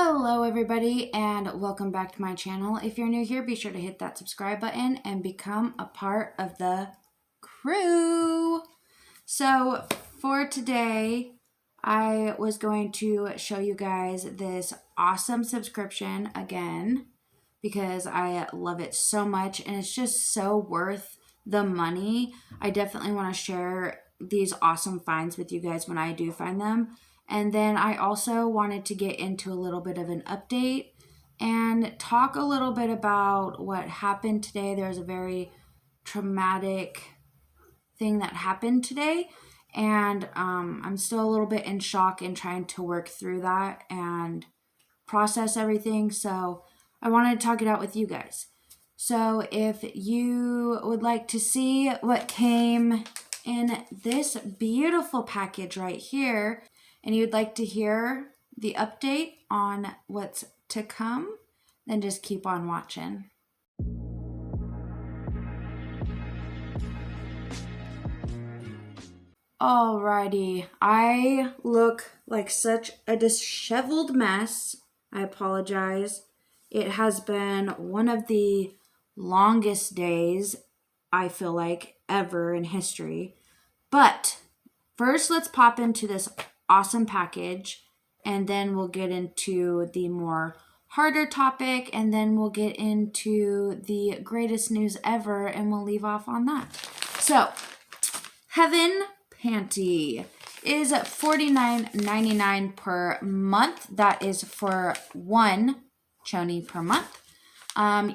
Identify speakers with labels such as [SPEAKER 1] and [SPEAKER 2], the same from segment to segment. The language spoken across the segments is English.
[SPEAKER 1] Hello everybody and welcome back to my channel. If you're new here, be sure to hit that subscribe button and become a part of the crew. So for today, I was going to show you guys this awesome subscription again because I love it so much and it's just so worth the money. I definitely want to share these awesome finds with you guys when I do find them. And then I also wanted to get into a little bit of an update and talk a little bit about what happened today. There's a very traumatic thing that happened today. And I'm still a little bit in shock and trying to work through that and process everything. So I wanted to talk it out with you guys. So if you would like to see what came in this beautiful package right here, and you'd like to hear the update on what's to come, then just keep on watching. Alrighty, I look like such a disheveled mess. I apologize. It has been one of the longest days, I feel like, ever in history. But first, let's pop into this awesome package, and then we'll get into the more harder topic, and then we'll get into the greatest news ever, and we'll leave off on that. So, Heavenpanty is $49.99 per month. That is for one choni per month.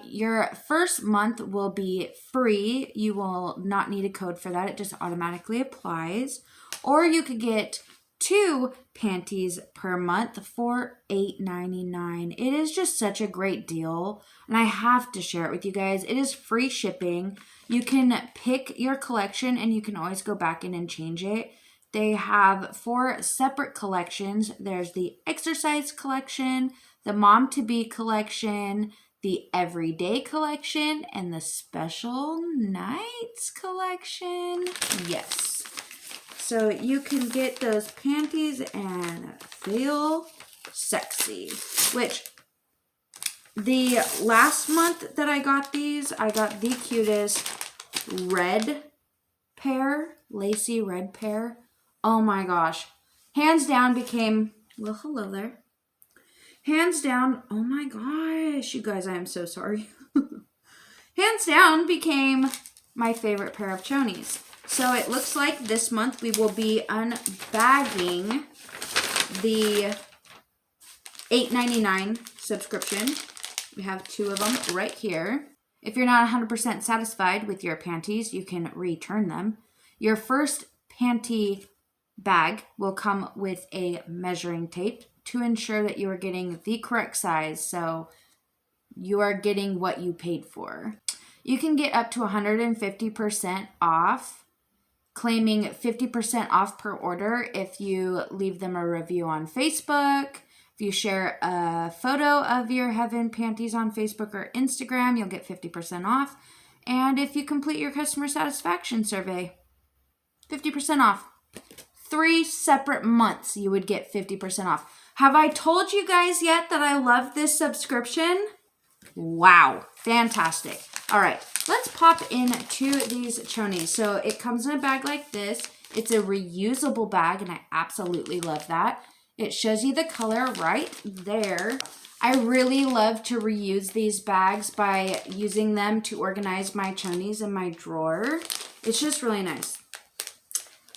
[SPEAKER 1] Your first month will be free. You will not need a code for that. It just automatically applies. Or you could get 2 panties per month for $8.99. It is just such a great deal, and I have to share it with you guys. It is free shipping. You can pick your collection, and you can always go back in and change it. They have 4 separate collections. There's the exercise collection, the mom-to-be collection, the everyday collection, and the special nights collection. Yes. So you can get those panties and feel sexy, which the last month that I got these, I got the cutest red pair, lacy red pair. Oh my gosh. Hands down became, well, hello there. Hands down, oh my gosh, you guys, I am so sorry. Hands down became my favorite pair of chonies. So it looks like this month we will be unbagging the $8.99 subscription. We have 2 of them right here. If you're not 100% satisfied with your panties, you can return them. Your first panty bag will come with a measuring tape to ensure that you are getting the correct size, so you are getting what you paid for. You can get up to 150% off, claiming 50% off per order if you leave them a review on Facebook. If you share a photo of your Heavenpanties on Facebook or Instagram, you'll get 50% off. And if you complete your customer satisfaction survey, 50% off. 3 separate months you would get 50% off. Have I told you guys yet that I love this subscription? Wow, fantastic. All right, let's pop into these chonies. So it comes in a bag like this. It's a reusable bag, and I absolutely love that. It shows you the color right there. I really love to reuse these bags by using them to organize my chonies in my drawer. It's just really nice.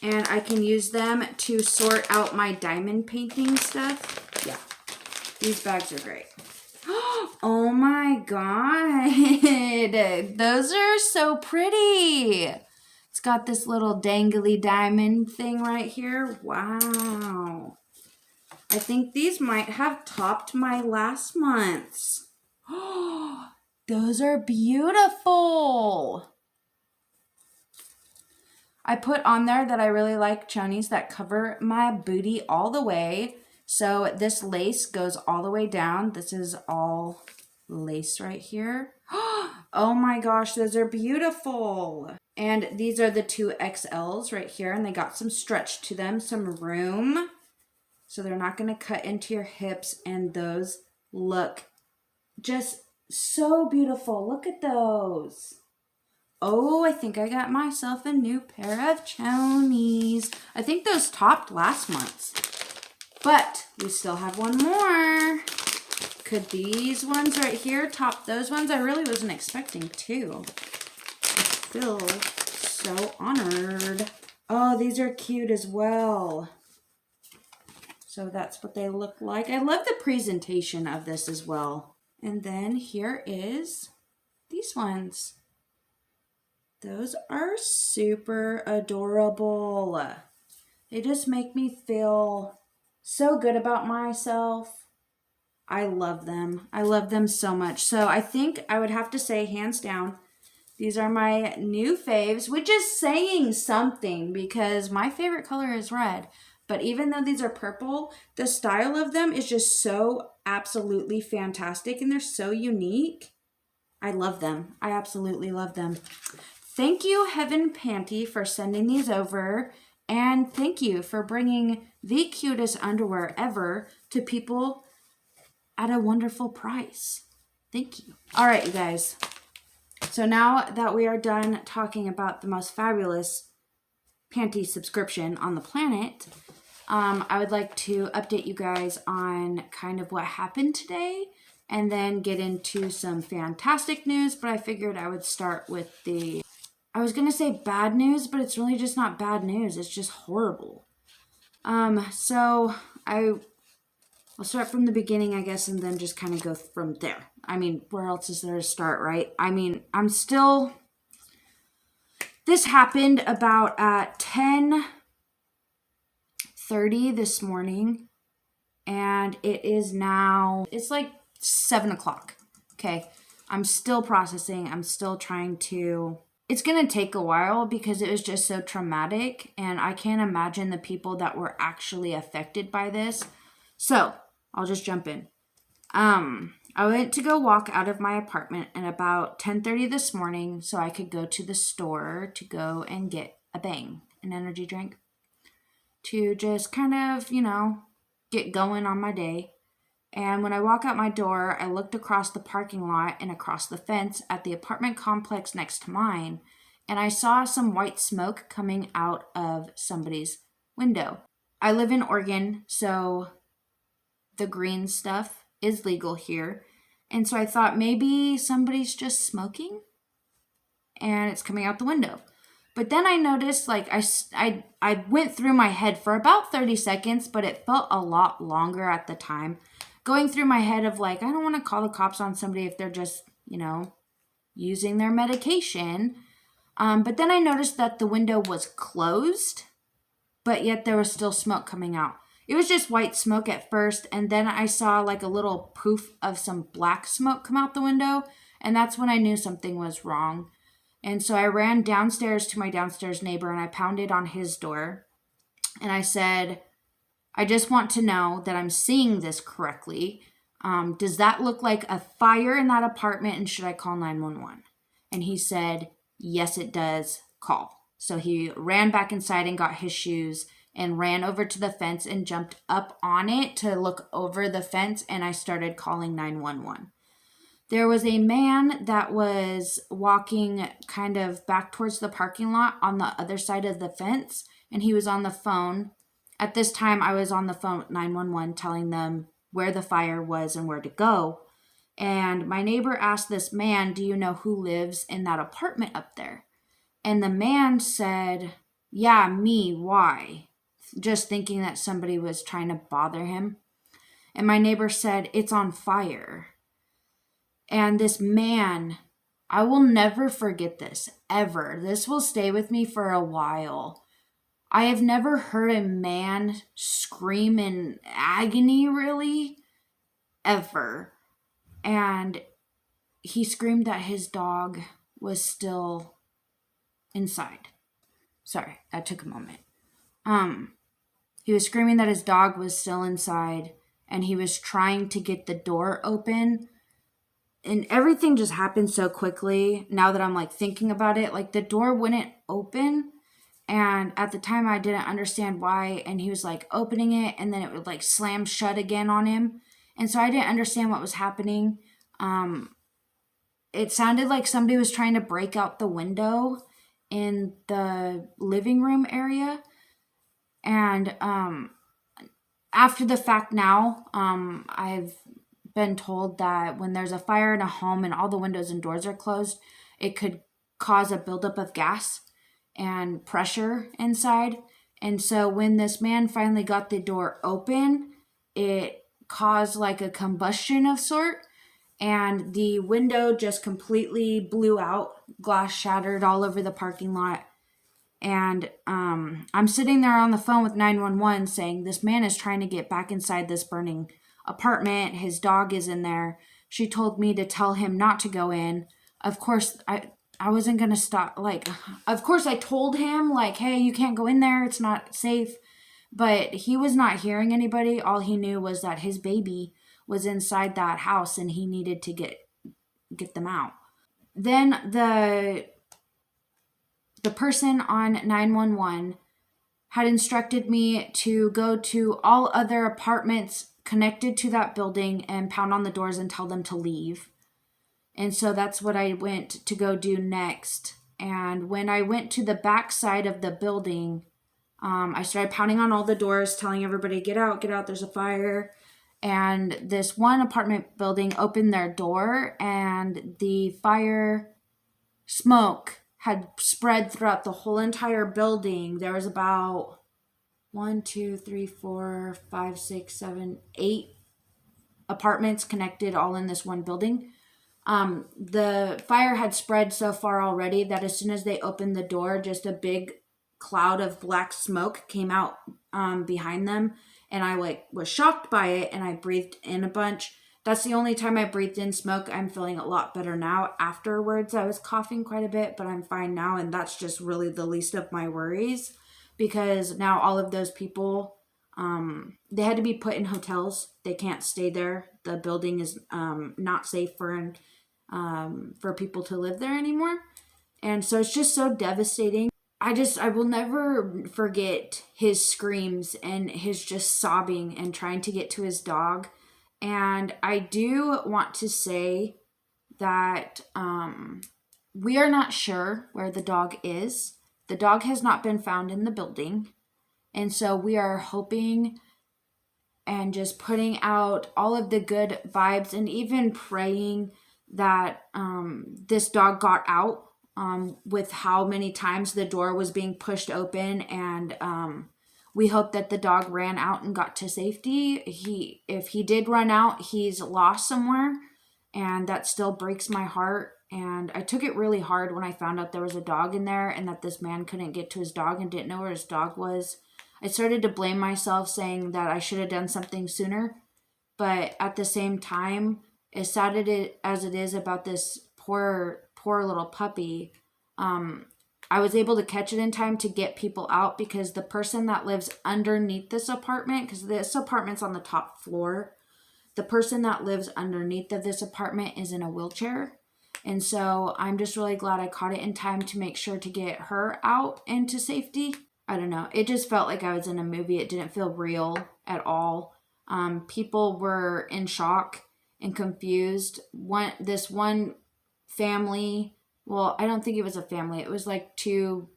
[SPEAKER 1] And I can use them to sort out my diamond painting stuff. Yeah, these bags are great. Oh my god, those are so pretty. It's got this little dangly diamond thing right here. Wow. I think these might have topped my last month's. Oh, those are beautiful. I put on there that I really like chonies that cover my booty all the way. So this lace goes all the way down. This is all lace right here. Oh my gosh, those are beautiful. And these are the 2XLs right here, and they got some stretch to them, some room. So they're not going to cut into your hips, and those look just so beautiful. Look at those. Oh, I think I got myself a new pair of chonies. I think those topped last month's. But we still have one more. Could these ones right here top those ones? I really wasn't expecting to. I feel so honored. Oh, these are cute as well. So that's what they look like. I love the presentation of this as well. And then here is these ones. Those are super adorable. They just make me feel so good about myself. I love them. I love them so much. So I think I would have to say, hands down, these are my new faves, which is saying something because my favorite color is red. But even though these are purple, the style of them is just so absolutely fantastic and they're so unique. I love them. I absolutely love them. Thank you, Heavenpanty, for sending these over. And thank you for bringing the cutest underwear ever to people at a wonderful price. Thank you. All right, you guys. So now that we are done talking about the most fabulous panty subscription on the planet, I would like to update you guys on kind of what happened today and then get into some fantastic news. But I figured I would start with I was going to say bad news, but it's really just not bad news. It's just horrible. So I'll start from the beginning, I guess, and then just kind of go from there. I mean, where else is there to start, right? I mean, this happened about at 10:30 this morning, and it's like 7 o'clock. Okay. I'm still processing. I'm still trying to... It's going to take a while because it was just so traumatic, and I can't imagine the people that were actually affected by this. So, I'll just jump in. I went to go walk out of my apartment at about 10:30 this morning so I could go to the store to go and get a Bang, an energy drink, to just kind of, get going on my day. And when I walk out my door, I looked across the parking lot and across the fence at the apartment complex next to mine, and I saw some white smoke coming out of somebody's window. I live in Oregon, so the green stuff is legal here. And so I thought maybe somebody's just smoking and it's coming out the window. But then I noticed, I went through my head for about 30 seconds, but it felt a lot longer at the time. Going through my head of I don't want to call the cops on somebody if they're just, using their medication. But then I noticed that the window was closed, but yet there was still smoke coming out. It was just white smoke at first, and then I saw a little poof of some black smoke come out the window, and that's when I knew something was wrong. And so I ran downstairs to my downstairs neighbor, and I pounded on his door, and I said, I just want to know that I'm seeing this correctly. Does that look like a fire in that apartment, and should I call 911? And he said, yes, it does. Call. So he ran back inside and got his shoes and ran over to the fence and jumped up on it to look over the fence, and I started calling 911. There was a man that was walking kind of back towards the parking lot on the other side of the fence, and he was on the phone. At this time, I was on the phone with 911 telling them where the fire was and where to go. And my neighbor asked this man, do you know who lives in that apartment up there? And the man said, yeah, me, why? Just thinking that somebody was trying to bother him. And my neighbor said, it's on fire. And this man, I will never forget this, ever. This will stay with me for a while. I have never heard a man scream in agony, really, ever. And he screamed that his dog was still inside. Sorry, that took a moment. He was screaming that his dog was still inside, and he was trying to get the door open. And everything just happened so quickly. Now that I'm thinking about it, the door wouldn't open. And at the time I didn't understand why, and he was like opening it and then it would like slam shut again on him. And so I didn't understand what was happening. It sounded like somebody was trying to break out the window in the living room area. And after the fact now, I've been told that when there's a fire in a home and all the windows and doors are closed, it could cause a buildup of gas and pressure inside. And so when this man finally got the door open, it caused like a combustion of sort, and the window just completely blew out, glass shattered all over the parking lot. And I'm sitting there on the phone with 911 saying, this man is trying to get back inside this burning apartment. His dog is in there. She told me to tell him not to go in. Of course, I wasn't going to stop. Like, of course, I told him, like, hey, you can't go in there. It's not safe. But he was not hearing anybody. All he knew was that his baby was inside that house and he needed to get them out. Then the person on 911 had instructed me to go to all other apartments connected to that building and pound on the doors and tell them to leave. And so that's what I went to go do next. And when I went to the back side of the building, I started pounding on all the doors, telling everybody, get out, there's a fire. And this one apartment building opened their door, and the fire smoke had spread throughout the whole entire building. There was about 8 apartments connected all in this one building. The fire had spread so far already that as soon as they opened the door, just a big cloud of black smoke came out behind them, and I was shocked by it, and I breathed in a bunch. That's the only time I breathed in smoke. I'm feeling a lot better now. Afterwards, I was coughing quite a bit, but I'm fine now, and that's just really the least of my worries, because now all of those people, they had to be put in hotels. They can't stay there. The building is not safe for people to live there anymore. And so it's just so devastating. I will never forget his screams and his just sobbing and trying to get to his dog. And I do want to say that we are not sure where the dog is. The dog has not been found in the building. And so we are hoping and just putting out all of the good vibes and even praying that this dog got out, with how many times the door was being pushed open. And we hope that the dog ran out and got to safety. If he did run out, he's lost somewhere, and that still breaks my heart. And I took it really hard when I found out there was a dog in there and that this man couldn't get to his dog and didn't know where his dog was. I started to blame myself, saying that I should have done something sooner. But at the same time, as sad as it is about this poor little puppy, I was able to catch it in time to get people out, because the person that lives underneath this apartment, because this apartment's on the top floor, the person that lives underneath of this apartment is in a wheelchair. And so I'm just really glad I caught it in time to make sure to get her out into safety. I don't know. It just felt like I was in a movie. It didn't feel real at all. People were in shock and confused. This one family, well, I don't think it was a family. It was like two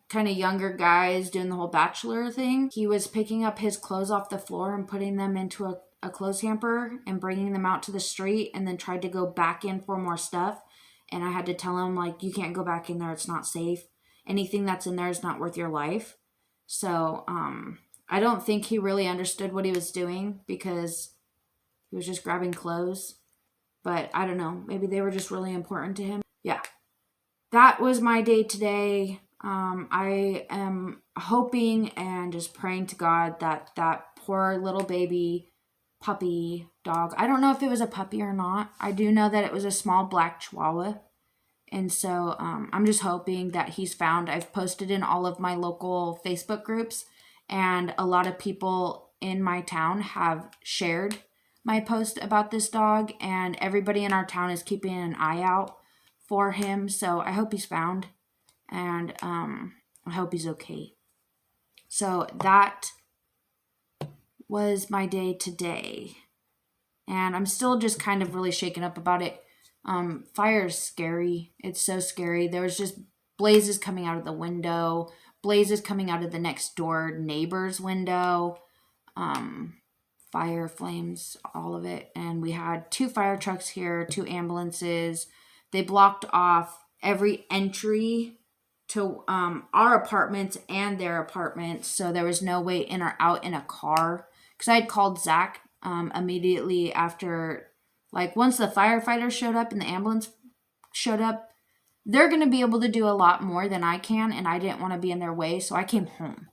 [SPEAKER 1] kind of younger guys doing the whole bachelor thing. He was picking up his clothes off the floor and putting them into a clothes hamper and bringing them out to the street, and then tried to go back in for more stuff. And I had to tell him, like, you can't go back in there. It's not safe. Anything that's in there is not worth your life. So I don't think he really understood what he was doing, because he was just grabbing clothes. But I don't know. Maybe they were just really important to him. Yeah. That was my day today. I am hoping and just praying to God that that poor little baby puppy dog, I don't know if it was a puppy or not. I do know that it was a small black chihuahua. And so I'm just hoping that he's found. I've posted in all of my local Facebook groups, and a lot of people in my town have shared my post about this dog, and everybody in our town is keeping an eye out for him. So I hope he's found. And I hope he's okay. So that was my day today. And I'm still just kind of really shaken up about it. Fire is scary. It's so scary. There was just blazes coming out of the window, blazes coming out of the next door neighbor's window, fire, flames, all of it. And we had 2 fire trucks here, 2 ambulances. They blocked off every entry to our apartments and their apartments. So there was no way in or out in a car. Because I had called Zach immediately after, like, once the firefighters showed up and the ambulance showed up, they're going to be able to do a lot more than I can, and I didn't want to be in their way, so I came home.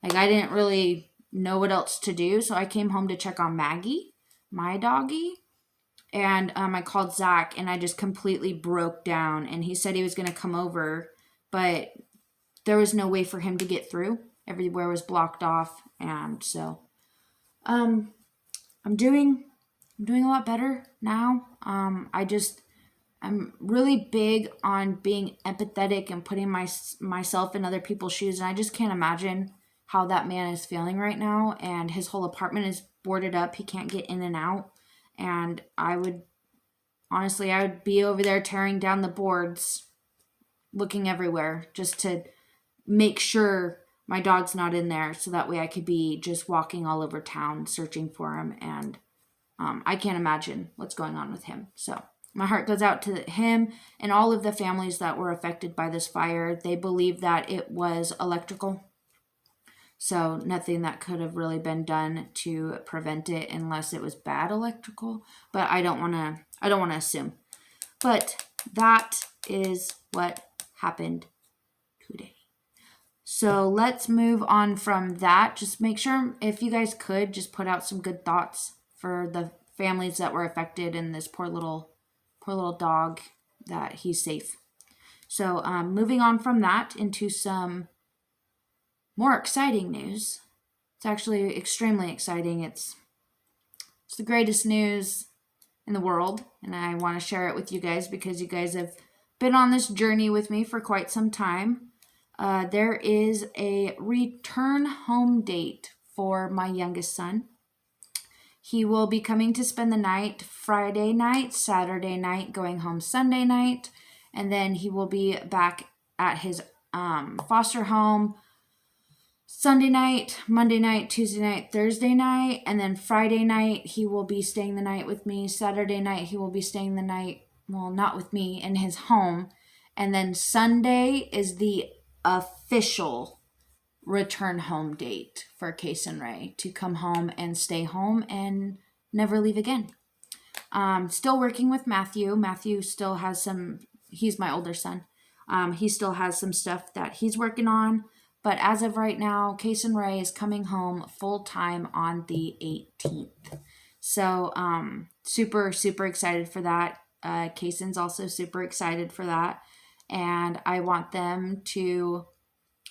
[SPEAKER 1] Like, I didn't really know what else to do, so I came home to check on Maggie, my doggie, and I called Zach, and I just completely broke down, and he said he was going to come over, but there was no way for him to get through. Everywhere was blocked off, and so I'm doing a lot better now. I'm really big on being empathetic and putting myself in other people's shoes, and I just can't imagine how that man is feeling right now. And his whole apartment is boarded up. He can't get in and out. And I would be over there tearing down the boards, looking everywhere just to make sure my dog's not in there, so that way I could be just walking all over town searching for him. And I can't imagine what's going on with him. So my heart goes out to him and all of the families that were affected by this fire. They believe that it was electrical. So nothing that could have really been done to prevent it unless it was bad electrical. But I don't want to assume. But that is what happened today. So let's move on from that. Just make sure, if you guys could, just put out some good thoughts for the families that were affected and this poor little dog, that he's safe. So moving on from that into some more exciting news. It's actually extremely exciting. It's the greatest news in the world, and I want to share it with you guys because you guys have been on this journey with me for quite some time. There is a return home date for my youngest son. He will be coming to spend the night Friday night, Saturday night, going home Sunday night, and then he will be back at his foster home Sunday night, Monday night, Tuesday night, Thursday night, and then Friday night he will be staying the night with me. Saturday night he will be staying the night, well, not with me, in his home, and then Sunday is the official return home date for Case and Ray to come home and stay home and never leave again. Still working with Matthew. Matthew still has he's my older son. He still has some stuff that he's working on. But as of right now, Case and Ray is coming home full time on the 18th. So super, super excited for that. Kaysen's also super excited for that. And I want them to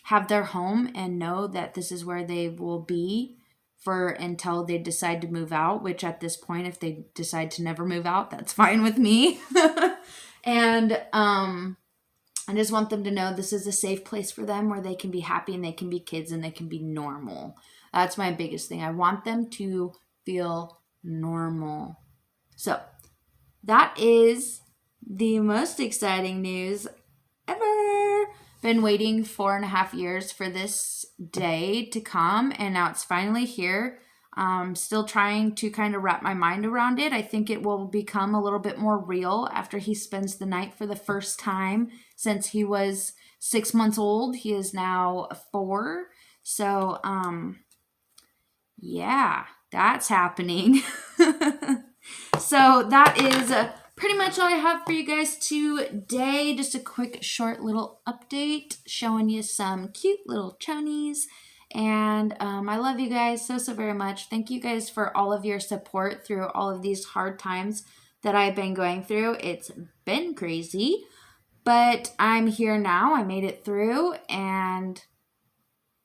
[SPEAKER 1] have their home and know that this is where they will be for until they decide to move out, which at this point, if they decide to never move out, that's fine with me. And I just want them to know this is a safe place for them where they can be happy and they can be kids and they can be normal. That's my biggest thing. I want them to feel normal. So that is the most exciting news ever. Been waiting 4.5 years for this day to come, and now it's finally here. Still trying to kind of wrap my mind around it. I think it will become a little bit more real after he spends the night for the first time since he was 6 months old. He is now 4. So, yeah, that's happening. So that is pretty much all I have for you guys today. Just a quick, short little update showing you some cute little chonies. And I love you guys so, so very much. Thank you guys for all of your support through all of these hard times that I've been going through. It's been crazy, but I'm here now. I made it through, and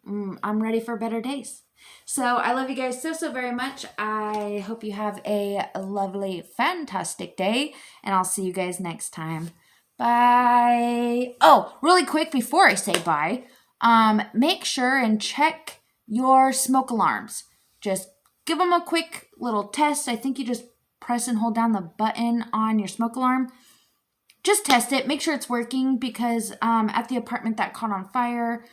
[SPEAKER 1] I'm ready for better days. So I love you guys so, so very much. I hope you have a lovely, fantastic day, and I'll see you guys next time. Bye. Oh, really quick before I say bye, make sure and check your smoke alarms. Just give them a quick little test. I think you just press and hold down the button on your smoke alarm. Just test it. Make sure it's working, because at the apartment that caught on fire,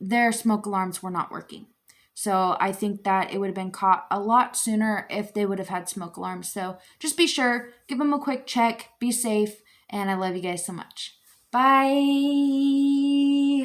[SPEAKER 1] their smoke alarms were not working. So I think that it would have been caught a lot sooner if they would have had smoke alarms. So just be sure, give them a quick check, be safe, and I love you guys so much. Bye.